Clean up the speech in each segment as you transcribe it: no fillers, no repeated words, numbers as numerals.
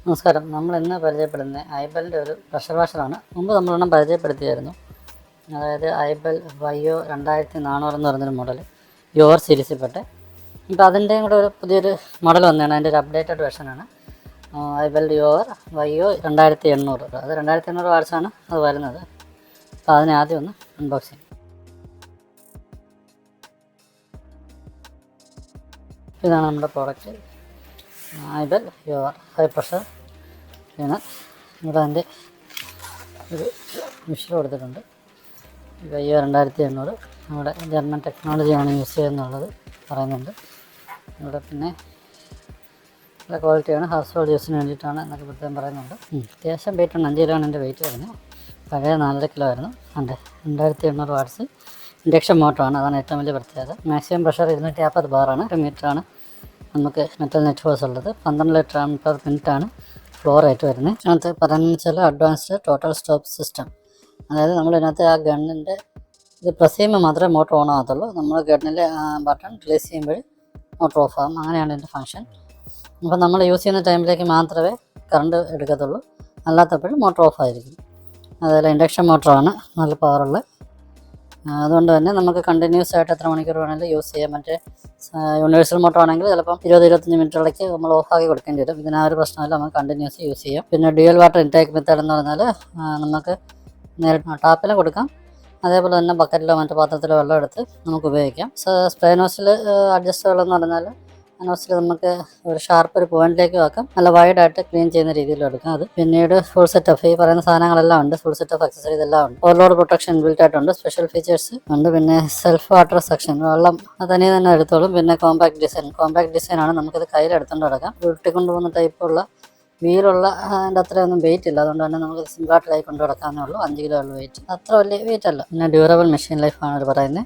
നമസ്കാരം. നമ്മൾ ഇന്ന് പരിചയപ്പെടുന്നത് ഐബലിൻ്റെ ഒരു പ്രഷർ വാഷറാണ്. മുമ്പ് നമ്മളൊന്നും പരിചയപ്പെടുത്തിയായിരുന്നു. അതായത് ഐബൽ വൈയോ 2400 എന്ന് പറയുന്നൊരു മോഡൽ യോർ സീരീസിൽപ്പെട്ട. ഇപ്പോൾ അതിൻ്റെയും കൂടെ ഒരു പുതിയൊരു മോഡൽ വന്നതാണ്. അതിൻ്റെ ഒരു അപ്ഡേറ്റഡ് വെർഷനാണ് ഐബൽ യോർ വൈയോ 2800. അത് 2800 വാട്സാണ് അത് വരുന്നത്. അപ്പോൾ അതിനെ ആദ്യം ഒന്ന് അൺബോക്സ് ചെയ്യും. ഇതാണ് നമ്മുടെ product Aibel your high pressure ആണ്. ഇവിടെ അതിൻ്റെ ഒരു മിഷർ കൊടുത്തിട്ടുണ്ട്. വൈയോ 2800 നമ്മുടെ ജർമ്മൻ ടെക്നോളജിയാണ് യൂസ് ചെയ്യുന്നുള്ളത് പറയുന്നുണ്ട്. ഇവിടെ പിന്നെ നല്ല ക്വാളിറ്റിയാണ്, ഹൗസ് ഹോൾഡ് യൂസിന് വേണ്ടിയിട്ടാണ് എന്നൊക്കെ പ്രത്യേകം പറയുന്നുണ്ട്. അത്യാവശ്യം വെയിറ്റ് ഉണ്ട്. 5 കിലോയാണ് എൻ്റെ വെയിറ്റ് വരുന്നത്. പഴയ 4.5 കിലോ ആയിരുന്നു. 2800 വാട്ട്സ് ഇൻഡക്ഷൻ മോട്ടറാണ്. അതാണ് ഏറ്റവും വലിയ പ്രത്യേകത. Maximum pressure 250 ബാറാണ്. 1 മീറ്ററാണ് നമുക്ക് മെറ്റൽ നെറ്റ് ഫോഴ്സ് ഉള്ളത്. 12 ലിറ്റർ പെർ മിനിറ്റാണ് ഫ്ലോ റേറ്റ് വരുന്നത്. അതിനകത്ത് പറയുന്നത് വെച്ചാൽ അഡ്വാൻസ്ഡ് ടോട്ടൽ സ്റ്റോപ്പ് സിസ്റ്റം. അതായത് നമ്മളിതിനകത്ത് ആ ഗണ്ണിൻ്റെ ഇത് പ്രസ് ചെയ്യുമ്പോൾ മാത്രമേ മോട്ടർ ഓൺ ആകത്തുള്ളൂ. നമ്മൾ ഗണ്ണിലെ ബട്ടൺ റിലീസ് ചെയ്യുമ്പോൾ മോട്ടർ ഓഫ് ആകും. അങ്ങനെയാണ് ഇതിൻ്റെ ഫങ്ഷൻ. അപ്പോൾ നമ്മൾ യൂസ് ചെയ്യുന്ന ടൈമിലേക്ക് മാത്രമേ കറണ്ട് എടുക്കത്തുള്ളൂ, അല്ലാത്തപ്പോഴും മോട്ടർ ഓഫ് ആയിരിക്കും. അതുപോലെ ഇൻഡക്ഷൻ മോട്ടറാണ്, നല്ല പവറുള്ള. അതുകൊണ്ട് തന്നെ നമുക്ക് കണ്ടിന്യൂസ് ആയിട്ട് എത്ര മണിക്കൂർ വേണമെങ്കിലും യൂസ് ചെയ്യാം. മറ്റേ യൂണിവേഴ്സൽ മോട്ടർ ആണെങ്കിൽ ചിലപ്പം 20-25 മിനിറ്റുകളിലേക്ക് നമ്മൾ ഓഫാക്കി കൊടുക്കേണ്ടി വരും. ഇതിന് ആ ഒരു പ്രശ്നമില്ല, നമുക്ക് കണ്ടിന്യൂസ് യൂസ് ചെയ്യാം. പിന്നെ ഡ്യുവൽ വാട്ടർ ഇൻടേക്ക് മെത്തേഡ് എന്ന് പറഞ്ഞാൽ നമുക്ക് നേരിട്ട് ടാപ്പിലും കൊടുക്കാം, അതേപോലെ തന്നെ ബക്കറ്റിലോ മറ്റു പാത്രത്തിലോ വെള്ളം എടുത്ത് നമുക്ക് ഉപയോഗിക്കാം. സ്പ്രേ നോസിൽ അഡ്ജസ്റ്റബിളെന്ന് പറഞ്ഞാൽ നോസിൽ നമുക്ക് ഒരു ഷാർപ്പ് ഒരു പോയിന്റിലേക്ക് വെക്കാം. നല്ല വൈഡായിട്ട് ക്ലീൻ ചെയ്യുന്ന രീതിയിൽ എടുക്കാം. അത് പിന്നീട് ഫുൾ സെറ്റ് ഓഫ് ഈ പറയുന്ന സാധനങ്ങളെല്ലാം ഉണ്ട്. ഫുൾ സെറ്റ് ഓഫ് അക്സസറി ഇതെല്ലാം ഉണ്ട്. ഓവർലോഡ് പ്രൊട്ടക്ഷൻ ബിൽറ്റ് ആയിട്ടുണ്ട്. സ്പെഷ്യൽ ഫീച്ചേഴ്സ് ഉണ്ട്. പിന്നെ സെൽഫ് വാട്ടർ സെക്ഷൻ, വെള്ളം തനിയെ തന്നെ എടുത്തോളും. പിന്നെ കോമ്പാക്ട് ഡിസൈൻ ആണ്. നമുക്കിത് കയ്യിലെടുത്തുകൊണ്ട് കിടക്കാം. ഉരുട്ടിക്കൊണ്ട് പോകുന്ന ടൈപ്പുള്ള വീലുള്ള അതിൻ്റെ അത്രയൊന്നും വെയിറ്റ് ഇല്ല. അതുകൊണ്ട് തന്നെ നമുക്ക് സിമ്പിളായിട്ട് കൈ കൊണ്ട് കിടക്കാവുന്നേ ഉള്ളൂ. 5 കിലോ ഉള്ളൂ വെയിറ്റ്, അത്ര വലിയ വെയിറ്റ് അല്ല. പിന്നെ ഡ്യൂറബിൾ മെഷീൻ ലൈഫാണ് അവർ പറയുന്നത്.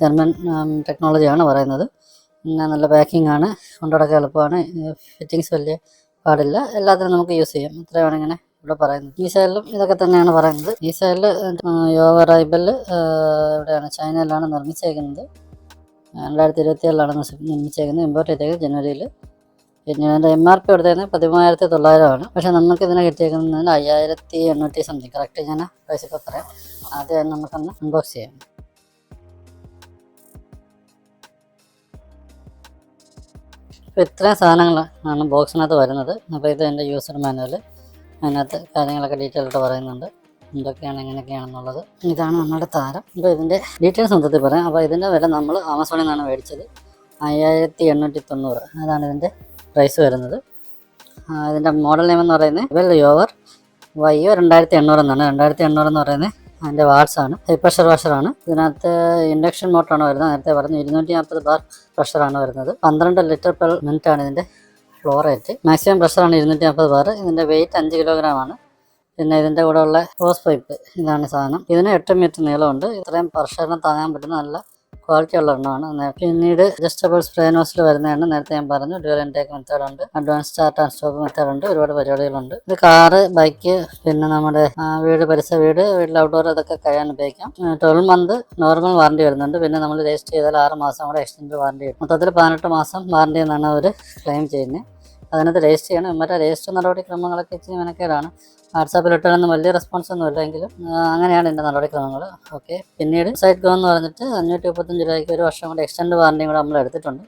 ജർമ്മൻ ടെക്നോളജിയാണ് പറയുന്നത്. പിന്നെ നല്ല പാക്കിംഗ് ആണ്, കൊണ്ടുനടക്കാൻ എളുപ്പമാണ്. ഫിറ്റിങ്സ് വലിയ പാടില്ല, എല്ലാത്തിനും നമുക്ക് യൂസ് ചെയ്യാം. ഇത്രയാണ് ഇങ്ങനെ ഇവിടെ പറയുന്നത്. ഈ സൈഡിലും ഇതൊക്കെ തന്നെയാണ് പറയുന്നത്. ഈ സൈഡിൽ യോവർ ഐബൽ ഇവിടെയാണ്, ചൈനയിലാണ് നിർമ്മിച്ചേക്കുന്നത്. 2027 നിർമ്മിച്ചേക്കുന്നത്. ഇമ്പോർട്ട് ചെയ്തേക്കുന്നത് ജനുവരിയിൽ. പിന്നെ അതിൻ്റെ MRP കൊടുത്തേക്കുന്നത് 13,900 പക്ഷേ നമുക്ക് ഇതിനെ കിട്ടിയേക്കുന്നതിന് 5,800 സംതിങ്. കറക്റ്റ് ഞാൻ പ്രൈസ് ഇപ്പോൾ പറയാം. ആദ്യം നമുക്കൊന്ന് അൺബോക്സ് ചെയ്യാം. ഇപ്പോൾ ഇത്രയും സാധനങ്ങളാണ് ബോക്സിനകത്ത് വരുന്നത്. അപ്പോൾ ഇത് എൻ്റെ യൂസർ മാനുവൽ. അതിനകത്ത് കാര്യങ്ങളൊക്കെ ഡീറ്റെയിൽ ആയിട്ട് പറയുന്നുണ്ട്, എന്തൊക്കെയാണ് എങ്ങനെയൊക്കെയാണെന്നുള്ളത്. ഇതാണ് നമ്മുടെ താരം. അപ്പോൾ ഇതിൻ്റെ ഡീറ്റെയിൽസ് മൊത്തത്തിൽ പറയാം. അപ്പോൾ ഇതിൻ്റെ വില നമ്മൾ ആമസോണിൽ നിന്നാണ് മേടിച്ചത്. 5,890 അതാണ് ഇതിൻ്റെ പ്രൈസ് വരുന്നത്. ഇതിൻ്റെ മോഡൽ നെയിം എന്ന് പറയുന്നത് ഐബൽ യോവർ വൈയോ 2800 എന്നാണ്. 2800 എന്ന് പറയുന്നത് അതിൻ്റെ വാട്സാണ്. High pressure വാഷറാണ്. ഇതിനകത്ത് ഇൻഡക്ഷൻ മോട്ടറാണ് വരുന്നത്. നേരത്തെ പറഞ്ഞു 250 ബാർ പ്രഷറാണ് വരുന്നത്. 12 ലിറ്റർ പെർ മിനിറ്റാണ് ഇതിൻ്റെ ഫ്ലോ റേറ്റ്. മാക്സിമം പ്രഷറാണ് 250 ബാർ. ഇതിൻ്റെ വെയിറ്റ് 5 കിലോഗ്രാമാണ്. പിന്നെ ഇതിൻ്റെ കൂടെ ഉള്ള ഹോസ് പൈപ്പ്, ഇതാണ് സാധനം. ഇതിന് 8 മീറ്റർ നീളമുണ്ട്. ഇത്രയും പ്രഷറിന് താങ്ങാൻ പറ്റുന്ന നല്ല ക്വാളിറ്റി ഉള്ള എണ്ണമാണ്. പിന്നീട് അഡ്ജസ്റ്റബിൾ സ്പ്രേ നോസിൽ വരുന്നതാണ്. നേരത്തെ ഞാൻ പറഞ്ഞു ഡ്യുവൽ ഇൻടേക്ക് മെത്തേഡ് ഉണ്ട്, advance start and stop method ഉണ്ട്. ഒരുപാട് പരിപാടികളുണ്ട്. ഇത് കാറ്, ബൈക്ക്, പിന്നെ നമ്മുടെ വീട്ടിൽ ഔട്ട്ഡോർ ഇതൊക്കെ കഴിയാൻ ഉപയോഗിക്കാം. 12 മന്ത് നോർമൽ വാറണ്ടി വരുന്നുണ്ട്. പിന്നെ നമ്മൾ രജിസ്റ്റർ ചെയ്താൽ 6 മാസം കൂടെ എക്സ്റ്റൻഡ് വാറണ്ടി കിട്ടും. മൊത്തത്തിൽ 18 മാസം വാറണ്ടി എന്നാണ് അവർ ക്ലെയിം ചെയ്യുന്നത്. അതിനകത്ത് രജിസ്റ്റർ ചെയ്യണം. മറ്റേ രജിസ്റ്റർ നടപടിക്രമങ്ങളൊക്കെ ഇച്ചിരി മെനക്കേടാണ്. വാട്സാപ്പിൽ ഇട്ടാലൊന്നും വലിയ റെസ്പോൺസ് ഒന്നും ഇല്ലെങ്കിലും അങ്ങനെയാണ് എൻ്റെ നടപടിക്രമങ്ങൾ. ഓക്കെ. പിന്നീട് സൈറ്റ് ഗോ എന്ന് പറഞ്ഞിട്ട് 535 രൂപയ്ക്ക് 1 വർഷം കൂടെ എക്സ്റ്റൻഡ് വാറണ്ടിയും കൂടെ നമ്മൾ എടുത്തിട്ടുണ്ട്.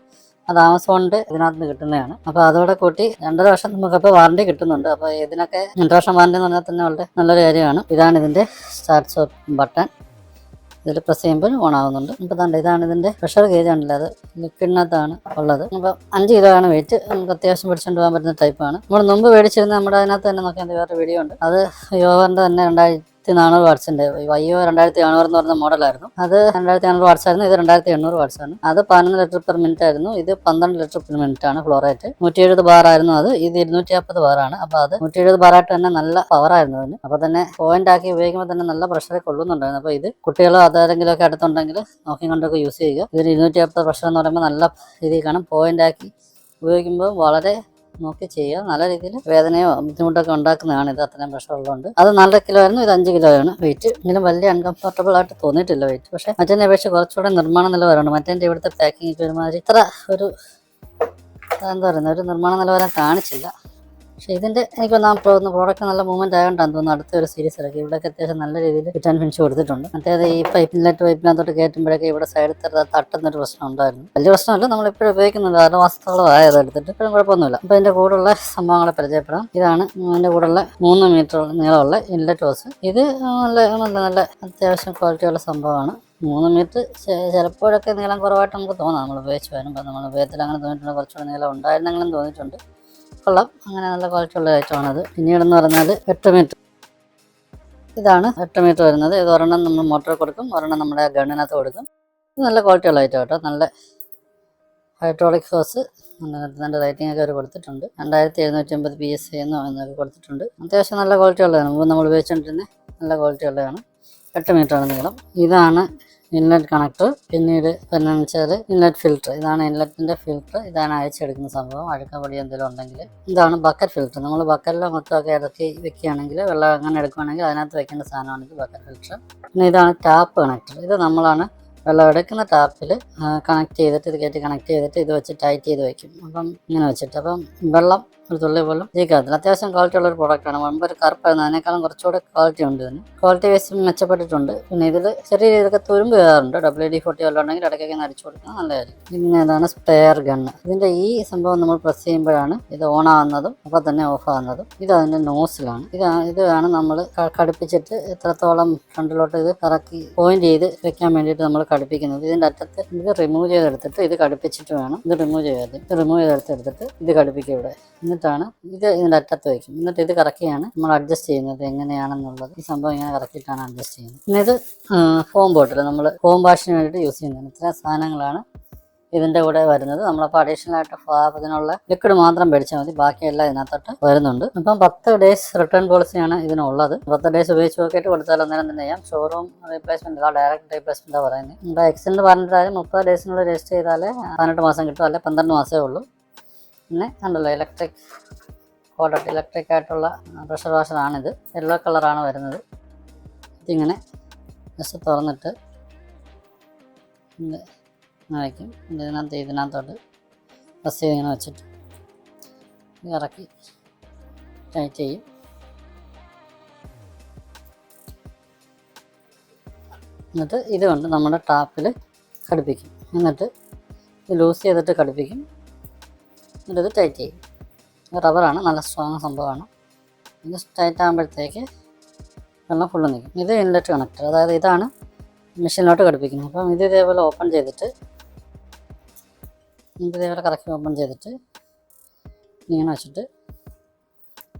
അത് ആമസോണിൻ്റെ ഇതിനകത്ത് നിന്ന് കിട്ടുന്നതാണ്. അപ്പോൾ അതോടെ കൂട്ടി 2.5 വർഷം നമുക്കപ്പോൾ വാറണ്ടി കിട്ടുന്നുണ്ട്. അപ്പോൾ ഇതിനൊക്കെ 2 വർഷം വാറണ്ടി എന്ന് പറഞ്ഞാൽ തന്നെ വളരെ നല്ലൊരു കാര്യമാണ്. ഇതാണ് ഇതിൻ്റെ സ്റ്റാർട്ട് സ്റ്റോപ്പ് ബട്ടൺ. ഇതിൽ പ്രസ് ചെയ്യുമ്പോൾ ഓൺ ആകുന്നുണ്ട്. ഇപ്പോൾ ഇതാണ് ഇതിൻ്റെ പ്രഷർ ഗേജ് ആണല്ലോ, അത് ലിക്വിഡിനകത്താണ് ഉള്ളത്. അപ്പോൾ 5 കിലോ ആണ് വെയിറ്റ്. നമുക്ക് അത്യാവശ്യം പിടിച്ചുകൊണ്ട് പോകാൻ പറ്റുന്ന ടൈപ്പാണ്. നമ്മൾ മുമ്പ് മേടിച്ചിരുന്ന നമ്മുടെ അതിനകത്ത് തന്നെ നോക്കിയാൽ വേറെ വീഡിയോ ഉണ്ട്. അത് യോവറിൻ്റെ തന്നെ 2400 വാട്ട്സിൻ്റെ വൈയോ 2400 എന്ന് പറഞ്ഞ മോഡലായിരുന്നു. അത് 2400 വാട്ട്സ് ആയിരുന്നു. ഇത് 2800 വാട്ട്സ് ആണ്. അത് 11 ലിറ്റർ പെർ മിനിറ്റ് ആയിരുന്നു. ഇത് 12 ലിറ്റർ പെർ മിനിറ്റ് ആണ് ഫ്ലോ റേറ്റ്. 170 ബാർ ആയിരുന്നു അത്. ഇത് 250 ബാറാണ്. അപ്പോൾ അത് 170 ബാറായിട്ട് തന്നെ നല്ല പവർ ആയിരുന്നു അതിന്. അപ്പോൾ തന്നെ പോയിന്റ് ആക്കി ഉപയോഗിക്കുമ്പോൾ തന്നെ നല്ല പ്രഷറെ കൊള്ളുന്നുണ്ടായിരുന്നു. അപ്പോൾ ഇത് കുട്ടികളോ അതാരെങ്കിലും ഒക്കെ അടുത്തുണ്ടെങ്കിൽ നോക്കിക്കൊണ്ടൊക്കെ യൂസ് ചെയ്യുക. ഇതിന് 250 പ്രഷർ എന്ന് പറയുമ്പോൾ നല്ല രീതിയിൽ കാണും. പോയിന്റ് ആക്കി ഉപയോഗിക്കുമ്പോൾ വളരെ നോക്കി ചെയ്യുക. നല്ല രീതിയിൽ വേദനയോ ബുദ്ധിമുട്ടൊക്കെ ഉണ്ടാക്കുന്നതാണ് ഇത്, അത്രയും പ്രഷർ ഉള്ളതുകൊണ്ട്. അത് 4 കിലോ ആയിരുന്നു. ഇത് 5 കിലോ ആണ് വെയിറ്റ്. ഇതിലും വലിയ അൺകംഫർട്ടബിൾ ആയിട്ട് തോന്നിയിട്ടില്ല വെയിറ്റ്. പക്ഷേ മറ്റേ അപേക്ഷിച്ച് കുറച്ചുകൂടെ നിർമ്മാണ നിലവാരമുണ്ട്. മറ്റേ ഇവിടുത്തെ പാക്കിംഗ് ഒരുമാതിരി ഇത്ര ഒരു എന്താ പറയുന്നത്, ഒരു നിർമ്മാണ നിലവാരം കാണിച്ചില്ല. പക്ഷേ ഇതിൻ്റെ എനിക്ക് തോന്നുന്നു പ്രോഡക്റ്റ് നല്ല മൂവ്മെൻറ്റ് ആയതുകൊണ്ടാണ് തോന്നുന്നു അടുത്തൊരു സീരീസ് ഇറക്കി. ഇവിടെയൊക്കെ അത്യാവശ്യം നല്ല രീതിയിൽ ഫിറ്റ് ആൻഡ് ഫിനിഷ് കൊടുത്തിട്ടുണ്ട്. മറ്റേത് ഈ പൈപ്പിനകത്തോട്ട് കയറ്റുമ്പോഴൊക്കെ ഇവിടെ സൈഡിൽ തട്ടുന്നൊരു പ്രശ്നം ഉണ്ടായിരുന്നു. വലിയ പ്രശ്നമല്ല, നമ്മളിപ്പോഴും ഉപയോഗിക്കുന്നുണ്ട്. 6 മാസത്തോളം ആയത് എടുത്തിട്ട് ഇപ്പോഴും കുഴപ്പമൊന്നുമില്ല. അപ്പോൾ ഇതിൻ്റെ കൂടെയുള്ള സംഭവങ്ങളെ പരിചയപ്പെടാം. ഇതാണ് അതിൻ്റെ കൂടെയുള്ള 3 മീറ്റർ നീളമുള്ള ഇൻലെറ്റ് ഹോസ്. ഇത് നല്ല അത്യാവശ്യം ക്വാളിറ്റിയുള്ള സംഭവമാണ്. 3 മീറ്റർ ചിലപ്പോഴൊക്കെ നീളം കുറവായിട്ട് നമുക്ക് തോന്നാം നമ്മൾ ഉപയോഗിച്ച് വരുമ്പോൾ. നമ്മൾ ഉപയോഗത്തിൽ അങ്ങനെ തോന്നിയിട്ടുണ്ട്, കുറച്ചുകൂടെ നീളം ഉണ്ടായിരുന്നെങ്കിലും തോന്നിയിട്ടുണ്ട്. കൊള്ളാം, അങ്ങനെ നല്ല ക്വാളിറ്റി ഉള്ള ഐറ്റമാണത്. പിന്നീടെന്ന് പറഞ്ഞാൽ 8 മീറ്റർ. ഇതാണ് 8 മീറ്റർ വരുന്നത്. ഇത് ഒരെണ്ണം നമ്മൾ മോട്ടോർ കൊടുക്കും, ഒരെണ്ണം നമ്മുടെ ഗണ്ണിനകത്ത് കൊടുക്കും. ഇത് നല്ല ക്വാളിറ്റി ഉള്ള ഐറ്റം കേട്ടോ. നല്ല ഹൈഡ്രോളിക് ഹോസ്. നല്ല റേറ്റിംഗ് ഒക്കെ അവർ കൊടുത്തിട്ടുണ്ട്. 2750 PSI എന്നൊക്കെ കൊടുത്തിട്ടുണ്ട്. അത്യാവശ്യം നല്ല ക്വാളിറ്റി ഉള്ളതാണ്. മുമ്പ് നമ്മൾ ഉപയോഗിച്ചുകൊണ്ടിരുന്നത് നല്ല ക്വാളിറ്റി ഉള്ളതാണ്. 8 മീറ്ററാണ് നീളം. ഇതാണ് ഇൻലെറ്റ് കണക്ടർ. പിന്നീട് എന്താണെന്ന് വെച്ചാൽ ഇൻലെറ്റ് ഫിൽറ്റർ. ഇതാണ് ഇൻലെറ്റിൻ്റെ ഫിൽറ്റർ. ഇതാണ് അയച്ചെടുക്കുന്ന സംഭവം. അഴുക്കപ്പൊടി എന്തെങ്കിലും ഉണ്ടെങ്കിൽ. ഇതാണ് ബക്കറ്റ് ഫിൽറ്റർ. നമ്മൾ ബക്കറ്റിലോ മൊത്തമൊക്കെ ഇറക്കി വെക്കുകയാണെങ്കിൽ, വെള്ളം അങ്ങനെ എടുക്കുകയാണെങ്കിൽ അതിനകത്ത് വെക്കേണ്ട സാധനമാണ് ഇത് ബക്കറ്റ് ഫിൽറ്റർ. പിന്നെ ഇതാണ് ടാപ്പ് കണക്ടർ. ഇത് നമ്മളാണ് വെള്ളം എടുക്കുന്ന ടാപ്പിൽ കണക്ട് ചെയ്തിട്ട്, ഇത് കയറ്റി കണക്ട് ചെയ്തിട്ട് ഇത് വെച്ച് ടൈറ്റ് ചെയ്ത് വയ്ക്കും. അപ്പം ഇങ്ങനെ വെച്ചിട്ട് അപ്പം വെള്ളം ഒരു തുള്ളി പോലും ലീക്കാകത്തില്ല. അത്യാവശ്യം ക്വാളിറ്റി ഉള്ളൊരു പ്രോഡക്റ്റാണ്. മുമ്പ് ഒരു കറുപ്പായിരുന്നു, അതിനേക്കാളും കുറച്ചുകൂടെ ക്വാളിറ്റി ഉണ്ട് ഇതിന്. ക്വാളിറ്റി വൈസ് മെച്ചപ്പെട്ടിട്ടുണ്ട്. പിന്നെ ഇതിൽ ചെറിയ രീതിയിലൊക്കെ തുരുമ്പ് കയറാറുണ്ട്. WD-40 വല്ലതും ഉണ്ടെങ്കിൽ ഇടയ്ക്കൊക്കെ അടിച്ചു കൊടുക്കുന്നത് നല്ലതായിരിക്കും. പിന്നെ ഇതാണ് സ്പെയർ ഗണ്ണ്. ഇതിൻ്റെ ഈ സംഭവം നമ്മൾ പ്രസ് ചെയ്യുമ്പോഴാണ് ഇത് ഓൺ ആവുന്നതും അപ്പോൾ തന്നെ ഓഫ് ആവുന്നതും. ഇത് അതിൻ്റെ നോസിലാണ്. ഇതാണ് നമ്മൾ ഘടിപ്പിച്ചിട്ട് എത്രത്തോളം ഫ്രണ്ടിലോട്ട് ഇത് കറക്കി പോയിന്റ് ചെയ്ത് വെക്കാൻ വേണ്ടിയിട്ട് നമ്മൾ ഘടിപ്പിക്കുന്നത്. ഇതിൻ്റെ അറ്റത്ത് ഇത് റിമൂവ് ചെയ്തെടുത്തിട്ട് ഇത് ഘടിപ്പിച്ചിട്ട് വേണം ഇത് റിമൂവ് ചെയ്യാതെ. ഇത് റിമൂവ് ചെയ്തെടുത്തെടുത്തിട്ട് ഇത് ഘടിപ്പിക്കും ഇവിടെ. എന്നിട്ടാണ് ഇത് ഇതിൻ്റെ അറ്റത്ത് വയ്ക്കും. എന്നിട്ട് ഇത് കറക്കിയാണ് നമ്മൾ അഡ്ജസ്റ്റ് ചെയ്യുന്നത് എങ്ങനെയാണെന്നുള്ളത്. ഈ സംഭവം ഇങ്ങനെ കറക്കിയിട്ടാണ് അഡ്ജസ്റ്റ് ചെയ്യുന്നത്. പിന്നെ ഇത് ഫോം ബോട്ടിൽ നമ്മൾ ഫോം വാഷിന് വേണ്ടിയിട്ട് യൂസ് ചെയ്യുന്നതാണ്. ഇത്രയും സാധനങ്ങളാണ് ഇതിൻ്റെ കൂടെ വരുന്നത്. നമ്മളപ്പോൾ അഡീഷണൽ ആയിട്ട് അതിനുള്ള ലിക്വിഡ് മാത്രം മേടിച്ചാൽ മതി, ബാക്കിയെല്ലാം ഇതിനകത്തോട്ട് വരുന്നുണ്ട്. അപ്പം 10 ഡേയ്സ് റിട്ടേൺ പോളിസിയാണ് ഇതിനുള്ളത്. 10 ഡേയ്സ് ഉപയോഗിച്ച് നോക്കിയിട്ട് കൊടുത്താൽ അന്നേരം തന്നെ ചെയ്യാം. ഷോറൂം റീപ്ലേസ്മെന്റ് അല്ല, ഡയറക്റ്റ് റീപ്ലേസ്മെന്റാണ് പറയുന്നത്. നമ്മുടെ എക്സിഡന്റ് പറഞ്ഞിട്ടായാലും 30 ഡേയ്സിനുള്ളിൽ രജിസ്റ്റർ ചെയ്താൽ 18 മാസം കിട്ടും, അല്ലെ 12 മാസമേ ഉള്ളൂ. പിന്നെ കണ്ടല്ലോ ഇലക്ട്രിക് കോഡട്ട് ഇലക്ട്രിക് ആയിട്ടുള്ള പ്രഷർ വാഷറാണിത്. യെല്ലോ കളറാണ് വരുന്നത്. ഇതിങ്ങനെ ജസ്റ്റ് തുറന്നിട്ട് വയ്ക്കും. ഇതിനകത്തോട്ട് പ്രസ് ചെയ്ത് ഇങ്ങനെ വെച്ചിട്ട് ഇറക്കി ടൈറ്റ് ചെയ്യും. എന്നിട്ട് ഇതുകൊണ്ട് നമ്മുടെ ടാപ്പിൽ ഘടിപ്പിക്കും. എന്നിട്ട് ഇത് ലൂസ് ചെയ്തിട്ട് ഘടിപ്പിക്കും. എന്നിട്ട് ഇത് ടൈറ്റ് ചെയ്യും. റബ്ബറാണ്, നല്ല സ്ട്രോങ് സംഭവമാണ്. ഇത് ടൈറ്റ് ആകുമ്പോഴത്തേക്ക് വെള്ളം ഫുള്ള് നിൽക്കും. ഇത് ഇൻലെറ്റ് കണക്ടർ, അതായത് ഇതാണ് മെഷീനിലോട്ട് ഘടിപ്പിക്കുന്നത്. അപ്പം ഇത് ഇതേപോലെ ഓപ്പൺ ചെയ്തിട്ട് ഇതേപോലെ കറക്റ്റ് ഓപ്പൺ ചെയ്തിട്ട് ഇങ്ങനെ വെച്ചിട്ട്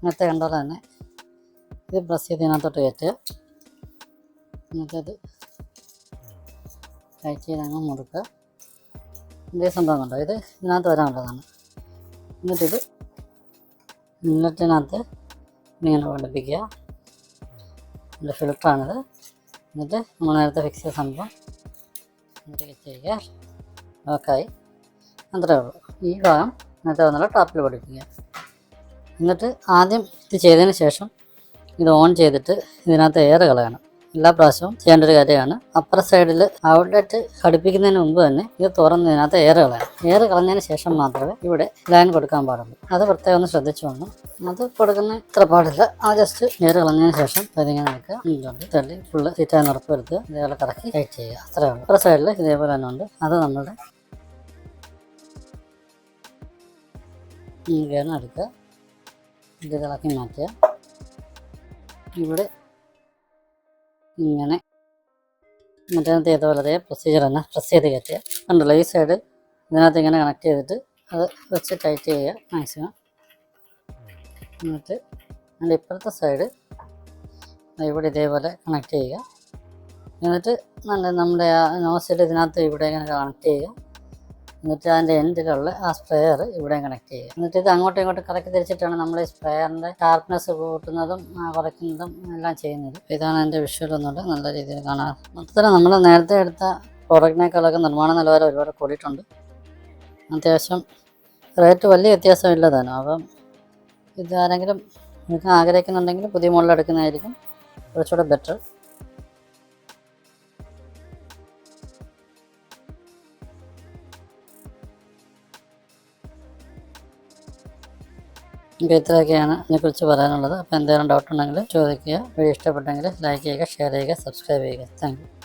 നേരത്തെ കണ്ടപോലെ തന്നെ ഇത് പ്രസ് ചെയ്ത് ഇതിനകത്തോട്ട് കയറ്റുക. എന്നിട്ടത് ടൈറ്റ് ചെയ്ത് അങ്ങ് മുറുക്കുക. ഇതേ സംഭവം കണ്ടോ, ഇത് ഇതിനകത്ത് വരാനുള്ളതാണ്. എന്നിട്ടിത് ഇൻലെറ്റിനകത്ത് ഇങ്ങനെ ഘടിപ്പിക്കുക. ഇതിൻ്റെ ഫിൽറ്ററാണിത്. എന്നിട്ട് നമ്മൾ നേരത്തെ ഫിക്സ് ചെയ്ത സംഭവം എന്നിട്ട് ചെയ്യുക. ഓക്കായി, അത്രേ ഉള്ളൂ. ഈ ഭാഗം നേരത്തെ വന്നുള്ള ടാപ്പിൽ പഠിപ്പിക്കുക. എന്നിട്ട് ആദ്യം ഇത് ചെയ്തതിന് ശേഷം ഇത് ഓൺ ചെയ്തിട്ട് ഇതിനകത്ത് എയർ കളയണം. എല്ലാ പ്രാവശ്യവും ചെയ്യേണ്ട ഒരു കാര്യമാണ്. അപ്പർ സൈഡിൽ ഔട്ട്ലെറ്റ് ഘടിപ്പിക്കുന്നതിന് മുമ്പ് തന്നെ ഇത് തുറന്നതിനകത്ത് എയർ കളയണം. എയർ കളഞ്ഞതിന് ശേഷം മാത്രമേ ഇവിടെ ലൈൻ കൊടുക്കാൻ പാടുള്ളൂ. അത് പ്രത്യേകം ഒന്ന് ശ്രദ്ധിച്ചു വേണം. അത് കൊടുക്കുന്ന ഇത്ര പാടില്ല. ആ ജസ്റ്റ് എയർ കളഞ്ഞതിന് ശേഷം അതിങ്ങനെ നിൽക്കുക. തള്ളി ഫുള്ള് സീറ്റായി ഉറപ്പ് വരുത്തുക. ഇതേപോലെ കറക്കി ടൈറ്റ് ചെയ്യുക. അത്രേ ഉള്ളൂ. അപ്പർ സൈഡിൽ ഇതേപോലെ തന്നെ ഉണ്ട്. അത് നമ്മുടെ ഗൺ എടുക്കുക. ഇത് ഇളക്കി മാറ്റുക. ഇവിടെ ഇങ്ങനെ മറ്റേ ഇതുപോലെ പ്രൊസീജിയർ തന്നെ പ്രസ് ചെയ്ത് കയറ്റുക. കണ്ടല്ലോ, ഈ സൈഡ് ഇതിനകത്ത് ഇങ്ങനെ കണക്ട് ചെയ്തിട്ട് അത് വെച്ച് ടൈറ്റ് ചെയ്യുക മാക്സിമം. എന്നിട്ട് അതിൻ്റെ ഇപ്പുറത്തെ സൈഡ് ഇവിടെ ഇതേപോലെ കണക്ട് ചെയ്യുക. എന്നിട്ട് നമ്മുടെ ആ നോസിൽ ഇതിനകത്ത് ഇവിടെ ഇങ്ങനെ കണക്ട് ചെയ്യുക. എന്നിട്ട് അതിൻ്റെ എൻഡിലുള്ള ആ സ്പ്രെയർ ഇവിടെ കണക്ട് ചെയ്യുക. എന്നിട്ട് ഇത് അങ്ങോട്ടും ഇങ്ങോട്ടും കറക്കി തിരിച്ചിട്ടാണ് നമ്മൾ ഈ സ്പ്രെയറിൻ്റെ ഷാർപ്നെസ് കൂട്ടുന്നതും കുറയ്ക്കുന്നതും എല്ലാം ചെയ്യുന്നത്. ഇതാണ് എൻ്റെ വിഷ്വൽ ഒന്നുകൂടെ നല്ല രീതിയിൽ കാണാൻ. മൊത്തത്തിൽ നമ്മൾ നേരത്തെ എടുത്ത പ്രോഡക്റ്റിനേക്കാളൊക്കെ നിർമ്മാണ നിലവാരം ഒരുപാട് കൂടിയിട്ടുണ്ട്. അത്യാവശ്യം റേറ്റ് വലിയ വ്യത്യാസമില്ല താനും. അപ്പം ഇത് ആരെങ്കിലും എടുക്കാൻ ആഗ്രഹിക്കുന്നുണ്ടെങ്കിൽ പുതിയ മോഡൽ എടുക്കുന്നതായിരിക്കും കുറച്ചുകൂടെ ബെറ്റർ. അപ്പോൾ ഇത്രയൊക്കെയാണ് ഇതിനെക്കുറിച്ച് പറയാനുള്ളത്. അപ്പോൾ എന്തെങ്കിലും ഡൗട്ട് ഉണ്ടെങ്കിൽ ചോദിക്കുക. വീഡിയോ ഇഷ്ടപ്പെട്ടെങ്കിൽ ലൈക്ക് ചെയ്യുക, ഷെയർ ചെയ്യുക, സബ്സ്ക്രൈബ് ചെയ്യുക. Thank you.